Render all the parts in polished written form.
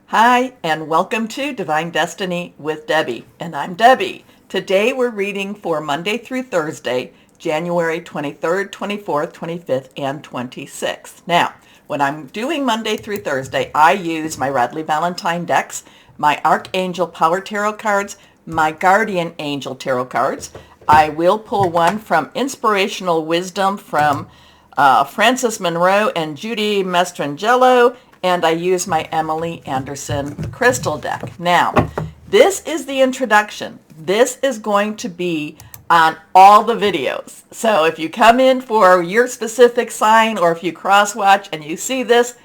Hi, and welcome to Divine Destiny with Debbie, and I'm Debbie. Today we're reading for Monday through Thursday, January 23rd, 24th, 25th, and 26th. Now, when I'm doing Monday through Thursday, I use my Radley Valentine decks, my Archangel Power Tarot cards, my Guardian Angel Tarot cards. I will pull one from Inspirational Wisdom from Frances Monroe and Judy Mastrangelo, and I use my Emily Anderson crystal deck. Now, this is the introduction. This is going to be on all the videos. So if you come in for your specific sign, or if you cross-watch and you see this,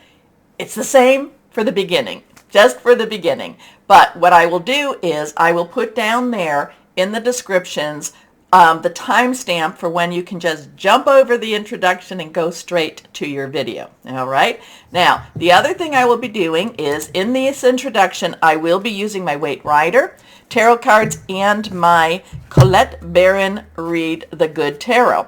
it's the same for the beginning, just for the beginning. But what I will do is I will put down there in the descriptions the timestamp for when you can just jump over the introduction and go straight to your video. All right. Now, the other thing I will be doing is in this introduction, I will be using my Waite Rider tarot cards and my Colette Baron Read the Good Tarot.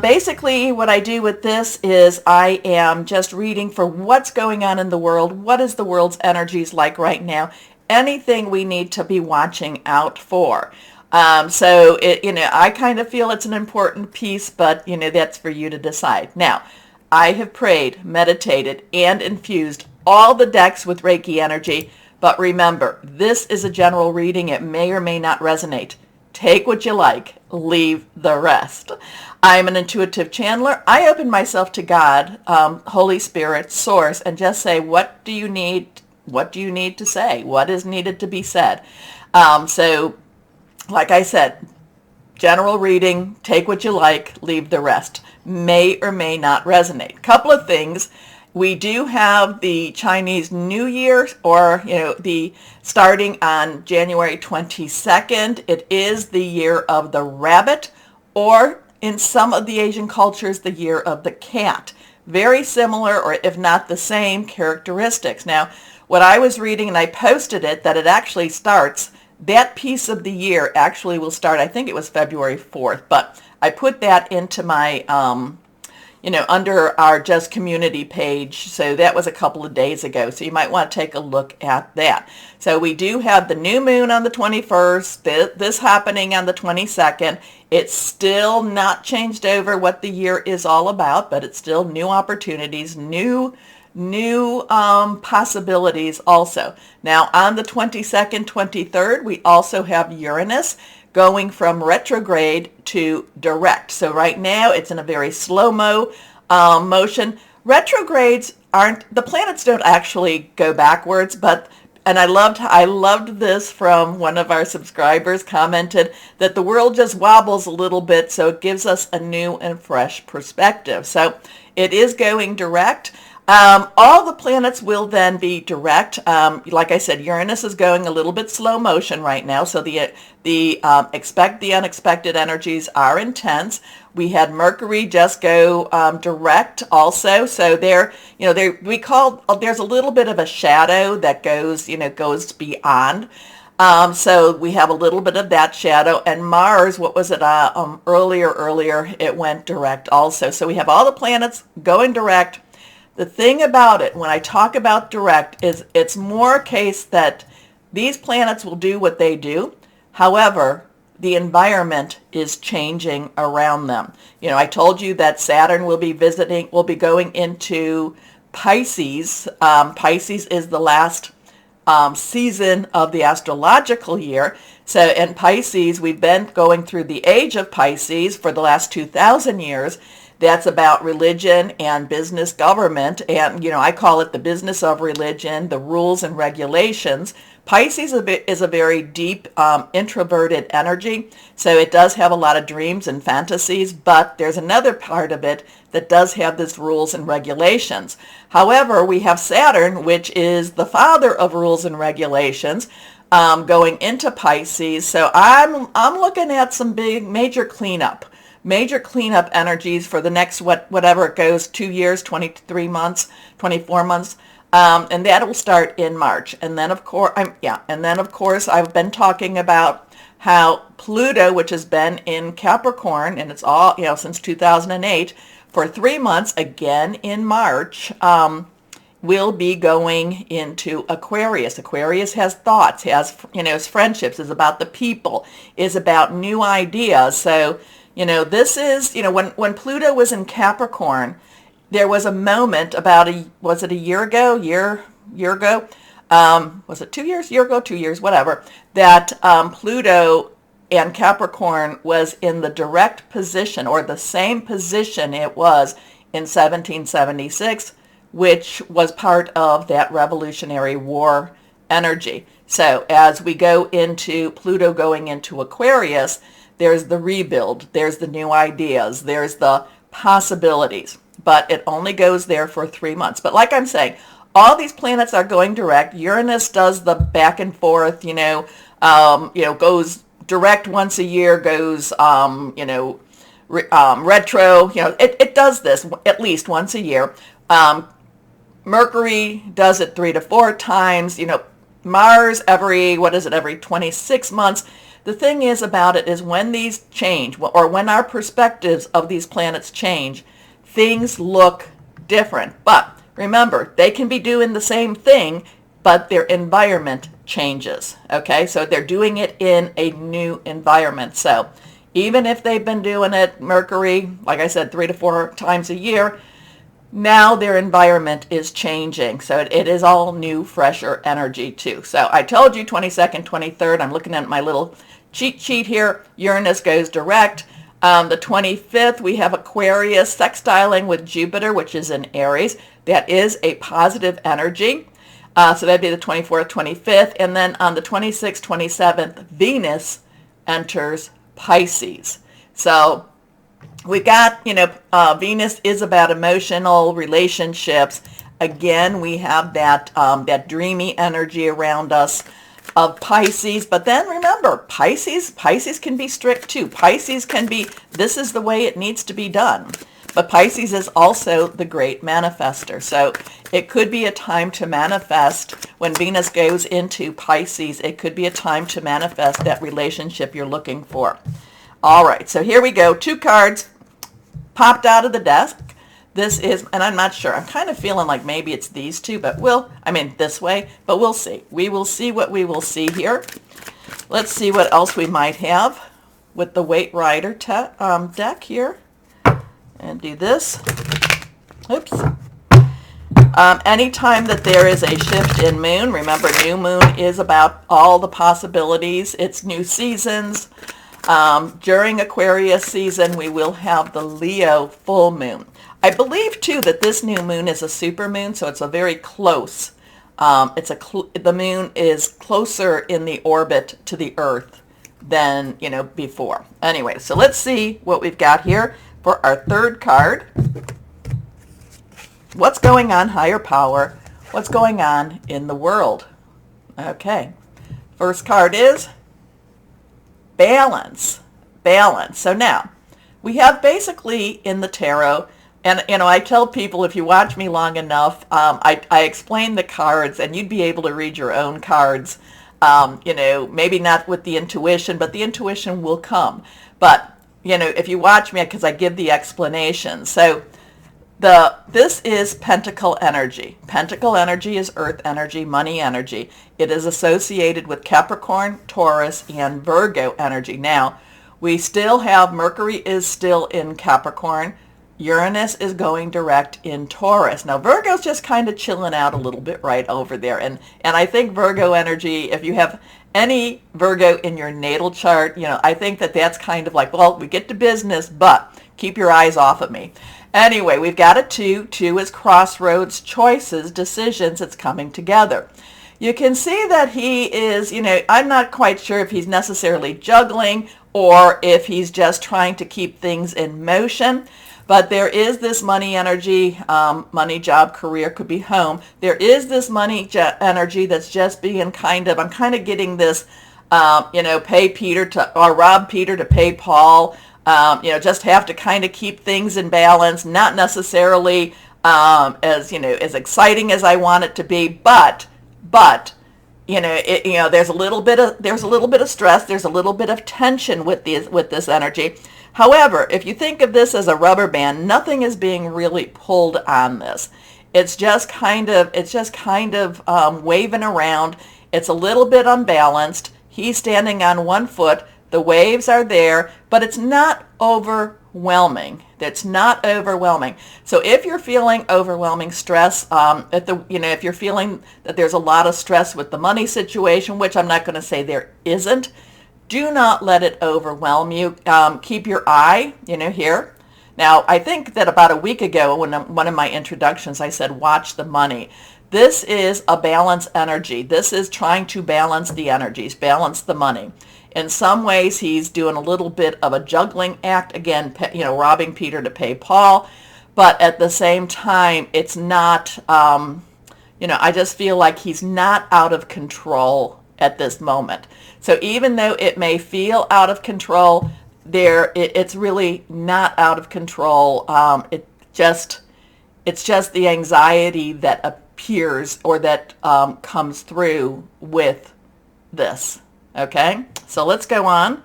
Basically, what I do with this is I am just reading for what's going on in the world. What is the world's energies like right now? Anything we need to be watching out for. So I kind of feel it's an important piece, but that's for you to decide. Now, I have prayed, meditated, and infused all the decks with Reiki energy, but remember, this is a general reading. It may or may not resonate. Take what you like, leave the rest. I'm an intuitive channeler. I open myself to God, Holy Spirit, Source, and just say, what do you need? What do you need to say? What is needed to be said? Like I said, general reading, take what you like, leave the rest. May or may not resonate. Couple of things. We do have the Chinese New Year, or, the starting on January 22nd. It is the year of the rabbit, or in some of the Asian cultures, the year of the cat. Very similar, or if not the same, characteristics. Now, what I was reading, and I posted it, that it actually starts, that piece of the year actually will start, I think it was February 4th, but I put that into my, under our Just Community page. So that was a couple of days ago. So you might want to take a look at that. So we do have the new moon on the 21st, this happening on the 22nd. It's still not changed over what the year is all about, but it's still new opportunities, new possibilities also. Now on the 22nd, 23rd, we also have Uranus going from retrograde to direct. So right now it's in a very slow-mo motion. Retrogrades the planets don't actually go backwards, and I loved this from one of our subscribers, commented that the world just wobbles a little bit, so it gives us a new and fresh perspective. So it is going direct. All the planets will then be direct. Like I said, Uranus is going a little bit slow motion right now, so the expect the unexpected energies are intense. We had Mercury just go direct also, so there's a little bit of a shadow that goes beyond. So we have a little bit of that shadow, and Mars, what was it, earlier, it went direct also. So we have all the planets going direct. The thing about it, when I talk about direct, is it's more a case that these planets will do what they do. However, the environment is changing around them. I told you that Saturn will be going into Pisces. Pisces is the last season of the astrological year. So in Pisces, we've been going through the age of Pisces for the last 2,000 years. That's about religion and business government. And, I call it the business of religion, the rules and regulations. Pisces is a very deep, introverted energy. So it does have a lot of dreams and fantasies, but there's another part of it that does have this rules and regulations. However, we have Saturn, which is the father of rules and regulations, going into Pisces. So I'm looking at some major cleanup energies for the next whatever it goes, 2 years, 23 months, 24 months, and that will start in March. And then of course, I've been talking about how Pluto, which has been in Capricorn, and it's all since 2008, for 3 months, again in March, will be going into Aquarius. Aquarius has thoughts, has, is friendships, is about the people, is about new ideas. So, this is, when Pluto was in Capricorn, there was a moment about was it a year ago? Year ago? Was it 2 years? Year ago, 2 years, whatever, that Pluto and Capricorn was in the direct position, or the same position it was in 1776, which was part of that Revolutionary War energy. So as we go into Pluto going into Aquarius, there's the rebuild, there's the new ideas, there's the possibilities, but it only goes there for 3 months. But like I'm saying, all these planets are going direct. Uranus does the back and forth, goes direct once a year, goes, retro, it does this at least once a year. Mercury does it 3 to 4 times, Mars every 26 months. The thing is about it is when these change, or when our perspectives of these planets change, things look different. But remember, they can be doing the same thing, but their environment changes. Okay, so they're doing it in a new environment. So even if they've been doing it, Mercury, like I said, 3 to 4 times a year, now their environment is changing. So it is all new, fresher energy too. So I told you 22nd, 23rd, I'm looking at my little cheat sheet here. Uranus goes direct. The 25th, we have Aquarius sextiling with Jupiter, which is in Aries. That is a positive energy. So that'd be the 24th, 25th. And then on the 26th, 27th, Venus enters Pisces. So we got, Venus is about emotional relationships. Again, we have that dreamy energy around us of Pisces. But then remember, Pisces can be strict too. Pisces can be, this is the way it needs to be done. But Pisces is also the great manifester. So it could be a time to manifest. When Venus goes into Pisces, it could be a time to manifest that relationship you're looking for. All right, so here we go. 2 cards popped out of the desk. This is, and I'm not sure, I'm kind of feeling like maybe it's these two, but this way, but we'll see. We will see what we will see here. Let's see what else we might have with the Weight Rider deck here. And do this. Oops. Anytime that there is a shift in moon, remember new moon is about all the possibilities. It's new seasons. During Aquarius season, we will have the Leo full moon. I believe too that this new moon is a super moon, so it's a very close. The moon is closer in the orbit to the Earth than before. Anyway, so let's see what we've got here. For our third card, what's going on, higher power? What's going on in the world? Okay, first card is balance. Balance. So now, we have basically in the tarot, and I tell people if you watch me long enough, I explain the cards, and you'd be able to read your own cards. Maybe not with the intuition, but the intuition will come. But if you watch me, because I give the explanation. So this is Pentacle energy. Pentacle energy is earth energy, money energy. It is associated with Capricorn, Taurus, and Virgo energy. Now, we still have Mercury is still in Capricorn. Uranus is going direct in Taurus. Now, Virgo's just kind of chilling out a little bit right over there. And I think Virgo energy, if you have any Virgo in your natal chart, I think that's kind of like, well, we get to business, but keep your eyes off of me. Anyway, we've got a 2. 2 is crossroads, choices, decisions. It's coming together. You can see that he is, I'm not quite sure if he's necessarily juggling or if he's just trying to keep things in motion. But there is this money energy, money, job, career, could be home. There is this money energy that's just being I'm kind of getting this, pay Peter to, or rob Peter to pay Paul. Just have to kind of keep things in balance, not necessarily as exciting as I want it to be, but there's a little bit of stress, there's a little bit of tension with this energy. However, if you think of this as a rubber band, nothing is being really pulled on this. It's just kind of waving around. It's a little bit unbalanced. He's standing on one foot. The waves are there, but it's not overwhelming. It's not overwhelming. So if you're feeling overwhelming stress, if you're feeling that there's a lot of stress with the money situation, which I'm not going to say there isn't, do not let it overwhelm you. Keep your eye, here. Now, I think that about a week ago, when one of my introductions, I said, watch the money. This is a balance energy. This is trying to balance the energies, balance the money. In some ways, he's doing a little bit of a juggling act, again, robbing Peter to pay Paul. But at the same time, it's not, I just feel like he's not out of control at this moment. So even though it may feel out of control, it's really not out of control. It's just the anxiety that appears or that comes through with this. Okay, so let's go on.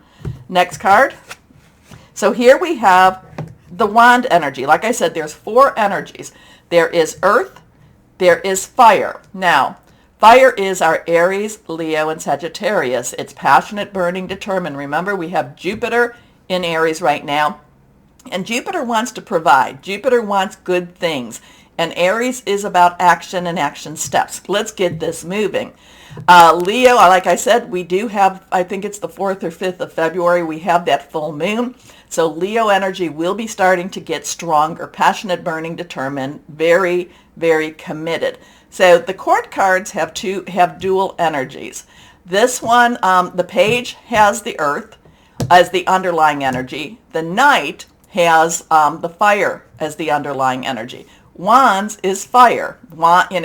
Next card. So here we have the wand energy. Like I said, there's 4 energies. There is earth, there is fire. Now, fire is our Aries, Leo, and Sagittarius. It's passionate, burning, determined. Remember, we have Jupiter in Aries right now, and Jupiter wants to provide. Jupiter wants good things, and Aries is about action and action steps. Let's get this moving. Leo, like I said, we do have, I think it's the 4th or 5th of February, we have that full moon. So Leo energy will be starting to get stronger, passionate, burning, determined, very, very committed. So the court cards have dual energies. This one, the page has the earth as the underlying energy. The knight has the fire as the underlying energy. Wands is fire.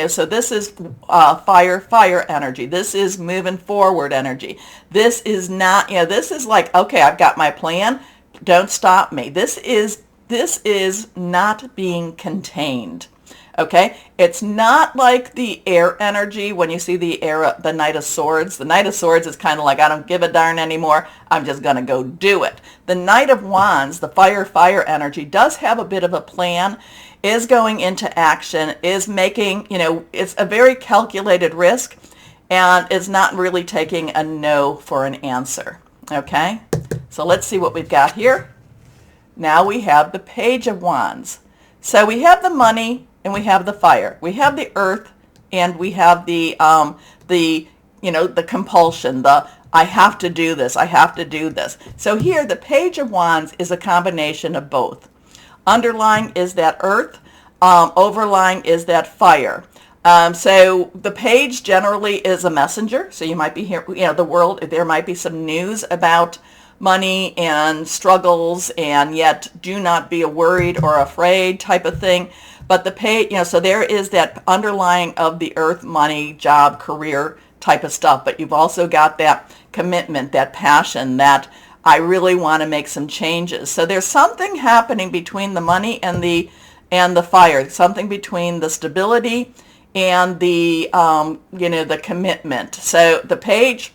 So this is fire energy. This is moving forward energy. This is not, this is like, okay, I've got my plan. Don't stop me. This is not being contained. Okay? It's not like the air energy when you see the Knight of Swords. The Knight of Swords is kind of like, I don't give a darn anymore. I'm just going to go do it. The Knight of Wands, the fire energy, does have a bit of a plan, is going into action, is making, it's a very calculated risk, and is not really taking a no for an answer. Okay? So let's see what we've got here. Now we have the Page of Wands. So we have the money and we have the fire. We have the earth and we have the compulsion, I have to do this, I have to do this. So here the Page of Wands is a combination of both. Underlying is that earth, overlying is that fire. So the page generally is a messenger. So you might be here, the world, there might be some news about money and struggles, and yet do not be worried or afraid type of thing. But the page, so there is that underlying of the earth, money, job, career type of stuff. But you've also got that commitment, that passion, that I really want to make some changes. So there's something happening between the money and the fire, something between the stability and the the commitment. So the page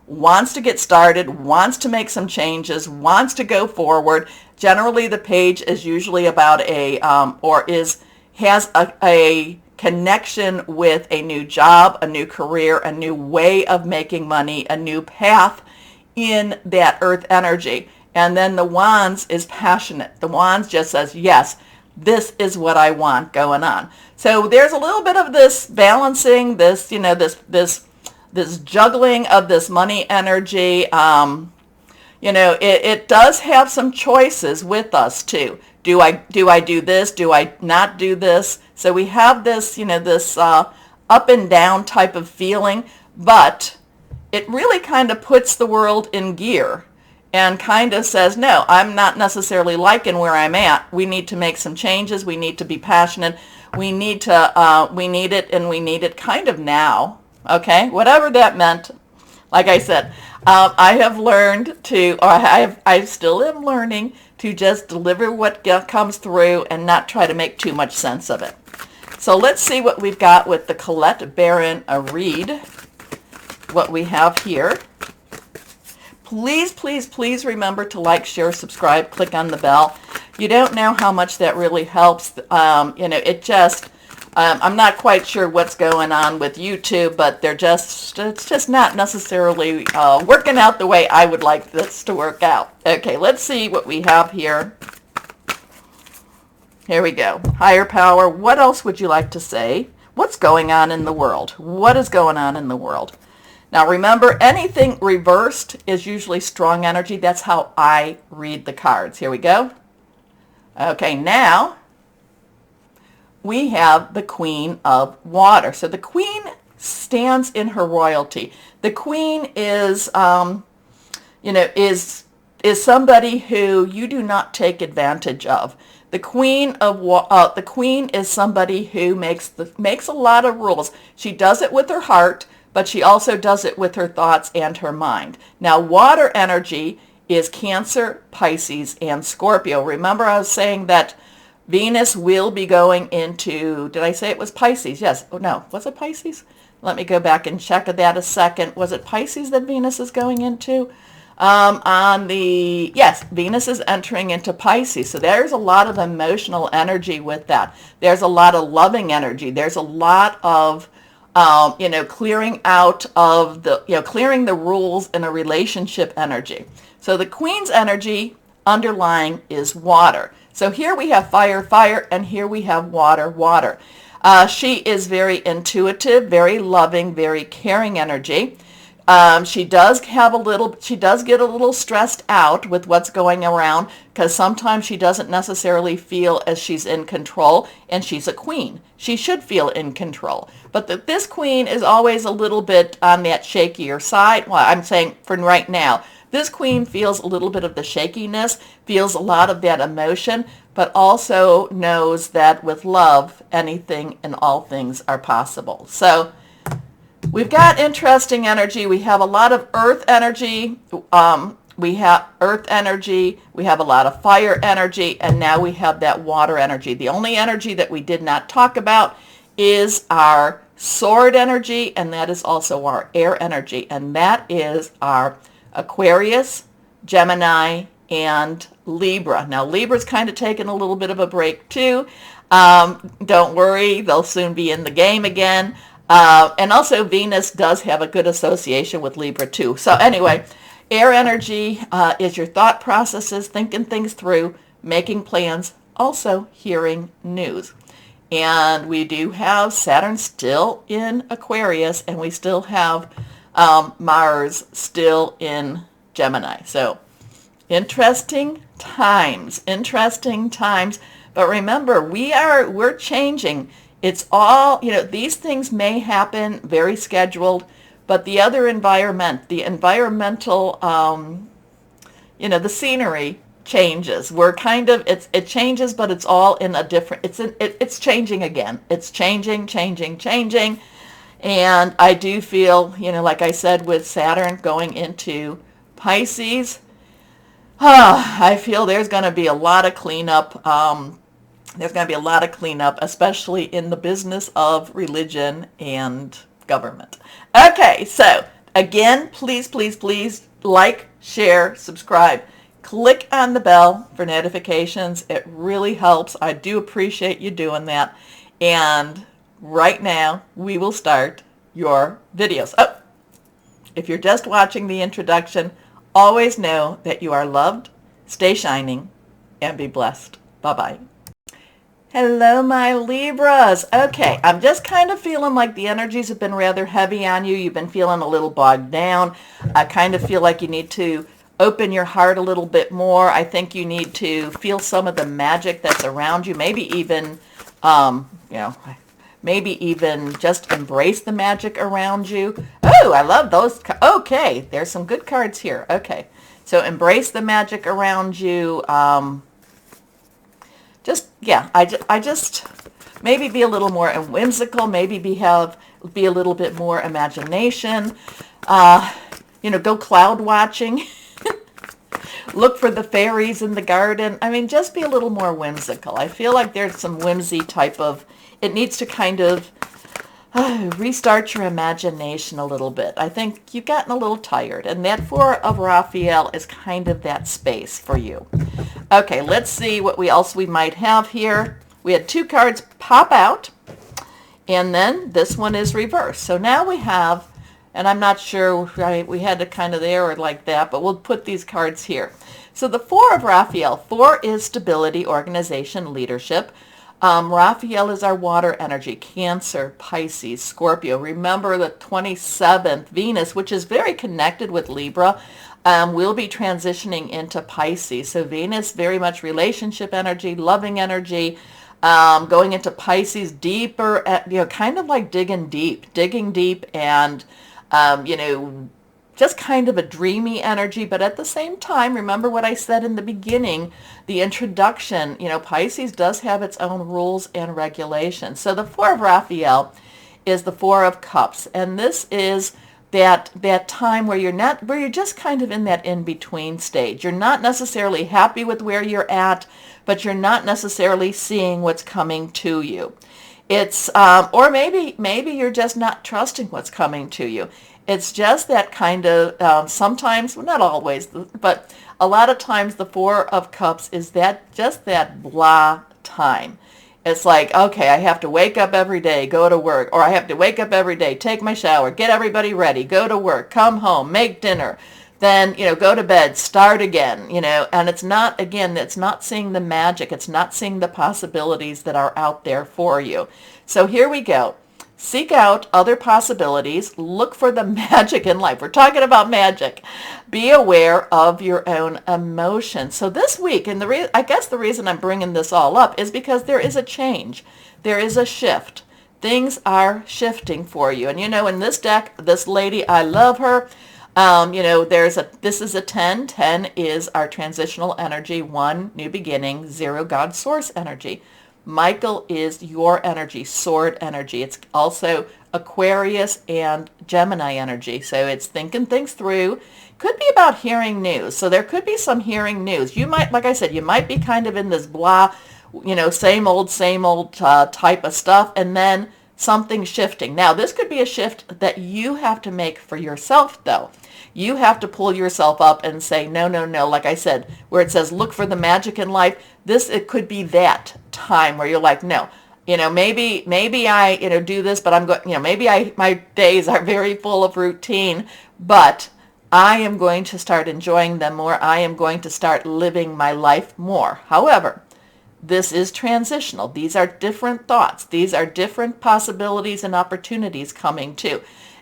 wants to get started, wants to make some changes, wants to go forward. Generally, the page is usually about has a connection with a new job, a new career, a new way of making money, a new path in that earth energy. And then the Wands is passionate. The Wands just says, yes, this is what I want going on. So there's a little bit of this balancing, this juggling of this money energy. It does have some choices with us too. Do I do this? Do I not do this? So we have this, this up and down type of feeling, but it really kind of puts the world in gear and kind of says, no, I'm not necessarily liking where I'm at. We need to make some changes. We need to be passionate. We need it, and we need it kind of now. Okay, whatever that meant. Like I said, I have learned to, or I still am learning to just deliver what comes through and not try to make too much sense of it. So let's see what we've got with the Colette Baron read. What we have here. Please, please, please remember to like, share, subscribe, click on the bell. You don't know how much that really helps. It just, I'm not quite sure what's going on with YouTube, but it's just not necessarily working out the way I would like this to work out. Okay, let's see what we have here. Here we go. Higher power, what else would you like to say? What's going on in the world? What is going on in the world? Now remember, anything reversed is usually strong energy. That's how I read the cards. Here we go. Okay, now we have the Queen of Water. So the Queen stands in her royalty. The Queen is, is somebody who you do not take advantage of. The Queen is somebody who makes a lot of rules. She does it with her heart, but she also does it with her thoughts and her mind. Now, water energy is Cancer, Pisces, and Scorpio. Remember, I was saying that Venus will be going into, did I say it was Pisces? Yes. Oh, no. Was it Pisces? Let me go back and check that a second. Was it Pisces that Venus is going into? Yes, Venus is entering into Pisces. So there's a lot of emotional energy with that. There's a lot of loving energy. There's a lot of, clearing out of clearing the rules in a relationship energy. So the Queen's energy underlying is water. So here we have fire, fire, and here we have water, water. She is very intuitive, very loving, very caring energy. She does get a little stressed out with what's going around because sometimes she doesn't necessarily feel as she's in control, and she's a queen. She should feel in control. But this queen is always a little bit on that shakier side. Well, I'm saying for right now, this queen feels a little bit of the shakiness, feels a lot of that emotion, but also knows that with love, anything and all things are possible. So we've got interesting energy. We have a lot of earth energy. We have earth energy. We have a lot of fire energy. And now we have that water energy. The only energy that we did not talk about is our sword energy. And that is also our air energy. And that is our Aquarius, Gemini, and Libra. Now, Libra's kind of taking a little bit of a break too. Don't worry. They'll soon be in the game again. And also Venus does have a good association with Libra too. So anyway, air energy is your thought processes, thinking things through, making plans, also hearing news. And we do have Saturn still in Aquarius, and we still have Mars still in Gemini. So interesting times. But remember, we're changing. It's all, these things may happen very scheduled, but the other the environmental, the scenery changes. It changes, but it's all in a different, it's changing again. It's changing. And I do feel, like I said, with Saturn going into Pisces, I feel there's going to be a lot of cleanup. There's going to be a lot of cleanup, especially in the business of religion and government. Okay, so again, please like, share, subscribe. Click on the bell for notifications. It really helps. I do appreciate you doing that. And right now, we will start your videos. Oh, if you're just watching the introduction, always know that you are loved, stay shining, and be blessed. Bye-bye. Hello, my Libras. Okay, I'm just kind of feeling like the energies have been rather heavy on you. You've been feeling a little bogged down. I kind of feel like you need to open your heart a little bit more. I think you need to feel some of the magic that's around you. Maybe even, just embrace the magic around you. Oh, I love those. Okay, there's some good cards here. Okay, so embrace the magic around you. I just maybe be a little more whimsical. Maybe be a little bit more imagination. Go cloud watching. Look for the fairies in the garden. I mean, just be a little more whimsical. I feel like there's some whimsy type of, it needs to kind of restart your imagination a little bit. I think you've gotten a little tired, and that Four of Raphael is kind of that space for you. Okay, let's see what else we might have here. We had two cards pop out. And then this one is reversed. So now we have, and I'm not sure, we had to kind of there or like that, but we'll put these cards here. So the 4 of Raphael, 4 is stability, organization, leadership. Raphael is our water energy, Cancer, Pisces, Scorpio. Remember the 27th, Venus, which is very connected with Libra, will be transitioning into Pisces. So Venus, very much relationship energy, loving energy, going into Pisces deeper, kind of like digging deep and, just kind of a dreamy energy, but at the same time, remember what I said in the beginning, the introduction, Pisces does have its own rules and regulations. So the 4 of Raphael is the 4 of Cups, and this is that time where you're just kind of in that in-between stage. You're not necessarily happy with where you're at, but you're not necessarily seeing what's coming to you. It's, or maybe you're just not trusting what's coming to you. It's just that kind of, sometimes, well, not always, but a lot of times the 4 of Cups is just that blah time. It's like, okay, I have to wake up every day, go to work, or I have to wake up every day, take my shower, get everybody ready, go to work, come home, make dinner, then, go to bed, start again, and it's not seeing the magic. It's not seeing the possibilities that are out there for you. So here we go. Seek out other possibilities. Look for the magic in life. We're talking about magic. Be aware of your own emotions. So this week, and I guess the reason I'm bringing this all up is because there is a change. There is a shift. Things are shifting for you. And in this deck, this lady, I love her. This is a 10. 10 is our transitional energy. 1, new beginning. 0, God source energy. Michael is your energy, sword energy. It's also Aquarius and Gemini energy. So it's thinking things through. Could be about hearing news. So there could be some hearing news. You might, like I said, you might be kind of in this blah, same old type of stuff, and then something shifting. Now, this could be a shift that you have to make for yourself, though. You have to pull yourself up and say, no, like I said, where it says, look for the magic in life. It could be that time where you're like, no, maybe I, do this, but I'm going, my days are very full of routine, but I am going to start enjoying them more. I am going to start living my life more. However, this is transitional. These are different thoughts. These are different possibilities and opportunities coming too.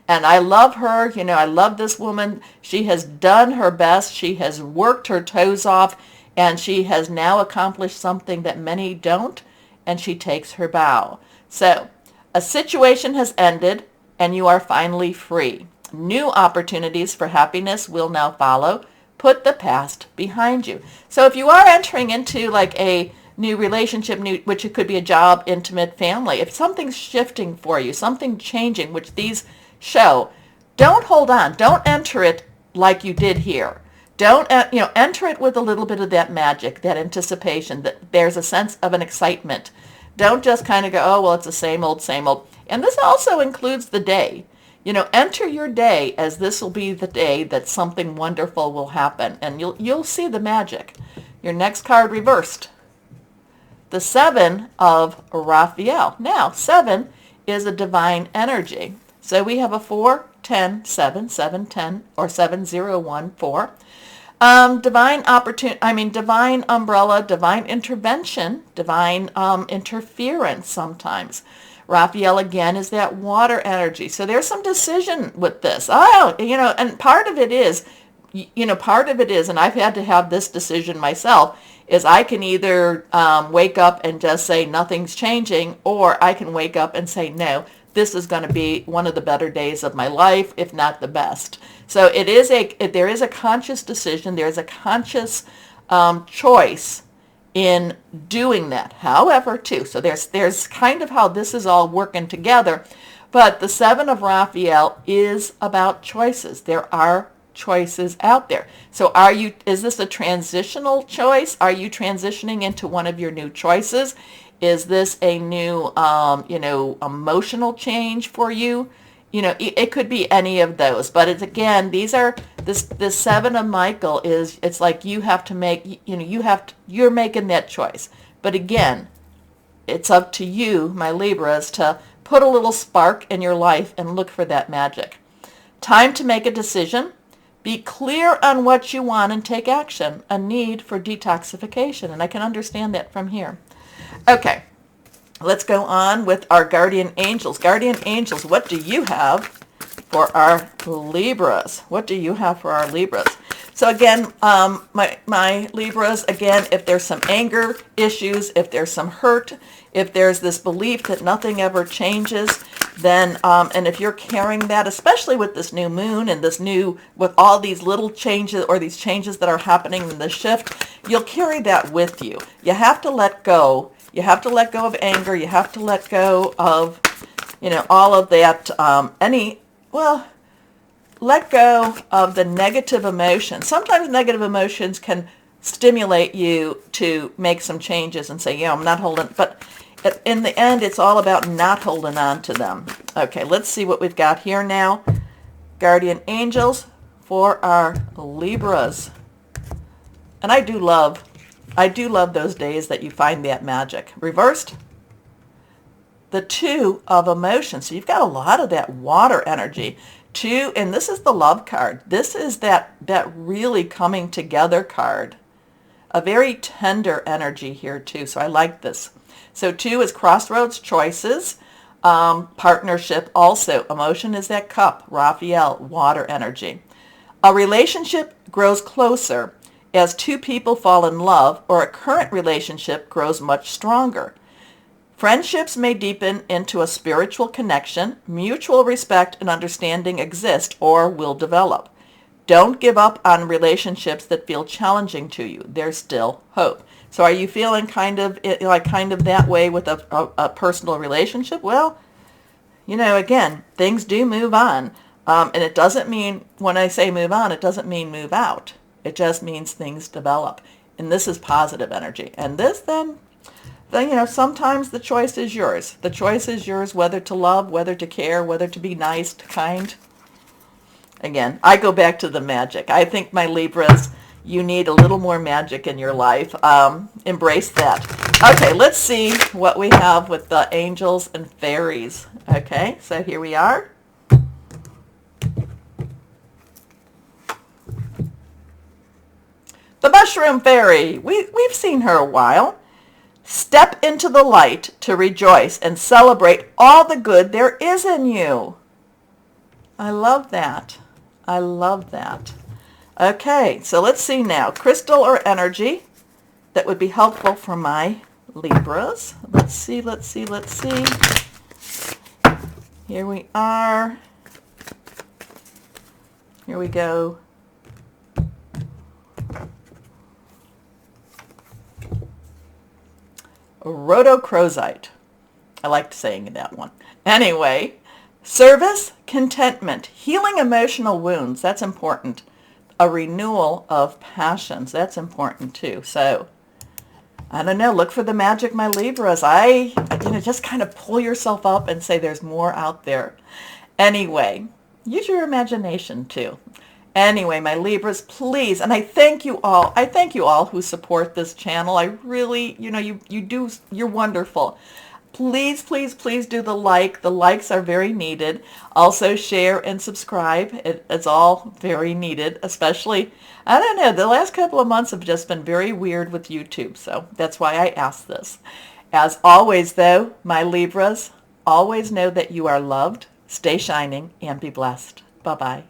And I love her. I love this woman. She has done her best. She has worked her toes off, and she has now accomplished something that many don't, and she takes her bow. So a situation has ended, and you are finally free. New opportunities for happiness will now follow. Put the past behind you. So if you are entering into like a new relationship, which it could be a job, intimate, family, if something's shifting for you, something changing, which these show, don't hold on. Don't enter it like you did here. Don't, enter it with a little bit of that magic, that anticipation, that there's a sense of an excitement. Don't just kind of go, oh, well, it's the same old, same old. And this also includes the day. Enter your day as this will be the day that something wonderful will happen, and you'll see the magic. Your next card reversed. The 7 of Raphael. Now, 7 is a divine energy. So we have a 4, 10, 7, 7, 10, or 7, 0, 1, 4. Divine opportunity, divine umbrella, divine intervention, divine interference sometimes. Raphael, again, is that water energy. So there's some decision with this. And part of it is, and I've had to have this decision myself, is I can either wake up and just say nothing's changing, or I can wake up and say, no, this is going to be one of the better days of my life, if not the best. So there is a conscious decision. There is a conscious choice in doing that. However, too, so there's kind of how this is all working together. But the 7 of Raphael is about choices. There are choices out there. So is this a transitional choice? Are you transitioning into one of your new choices? Is this a new, emotional change for you? It could be any of those. But it's, again, this 7 of Michael it's like you have to make, you're making that choice. But again, it's up to you, my Libras, to Put a little spark in your life and look for that magic. Time to make a decision. Be clear on what you want and take action. A need for detoxification. And I can understand that from here. Okay, let's go on with our guardian angels. Guardian angels, what do you have for our Libras? What do you have for our Libras? So again, my Libras, again, if there's some anger issues, if there's some hurt, if there's this belief that nothing ever changes, then, and if you're carrying that, especially with this new moon and with all these little changes or these changes that are happening in the shift, you'll carry that with you. You have to let go. You have to let go of anger. You have to let go of, all of that, let go of the negative emotions. Sometimes negative emotions can stimulate you to make some changes and say, I'm not holding, but in the end, it's all about not holding on to them. Okay, let's see what we've got here now. Guardian angels for our Libras. And I do love those days that you find that magic. Reversed, the 2 of emotions. So you've got a lot of that water energy. 2, and this is the love card. This is that really coming together card. A very tender energy here too. So I like this. So 2 is crossroads, choices, partnership. Also, emotion is that cup. Raphael, water energy. A relationship grows closer as 2 people fall in love, or a current relationship grows much stronger. Friendships may deepen into a spiritual connection. Mutual respect and understanding exist or will develop. Don't give up on relationships that feel challenging to you. There's still hope. So are you feeling kind of that way with a personal relationship? Well, again, things do move on. And it doesn't mean, when I say move on, it doesn't mean move out. It just means things develop. And this is positive energy. And this then sometimes the choice is yours. The choice is yours whether to love, whether to care, whether to be nice, kind. Again, I go back to the magic. I think, my Libras, you need a little more magic in your life. Embrace that. Okay, let's see what we have with the angels and fairies. Okay, so here we are. The mushroom fairy. We've seen her a while. Step into the light to rejoice and celebrate all the good there is in you. I love that. I love that. Okay, so let's see now. Crystal or energy that would be helpful for my Libras. Let's see. Here we are. Here we go. Rhodochrosite. I liked saying that one. Anyway, service, contentment, healing emotional wounds. That's important. A renewal of passions. That's important too. So, I don't know. Look for the magic, my Libras. Just kind of pull yourself up and say there's more out there. Anyway, use your imagination too. Anyway, my Libras, please, and I thank you all. I thank you all who support this channel. I really, you're wonderful. Please, please, please do the like. The likes are very needed. Also share and subscribe. It's all very needed, especially, I don't know, the last couple of months have just been very weird with YouTube, so that's why I asked this. As always, though, my Libras, always know that you are loved, stay shining, and be blessed. Bye-bye.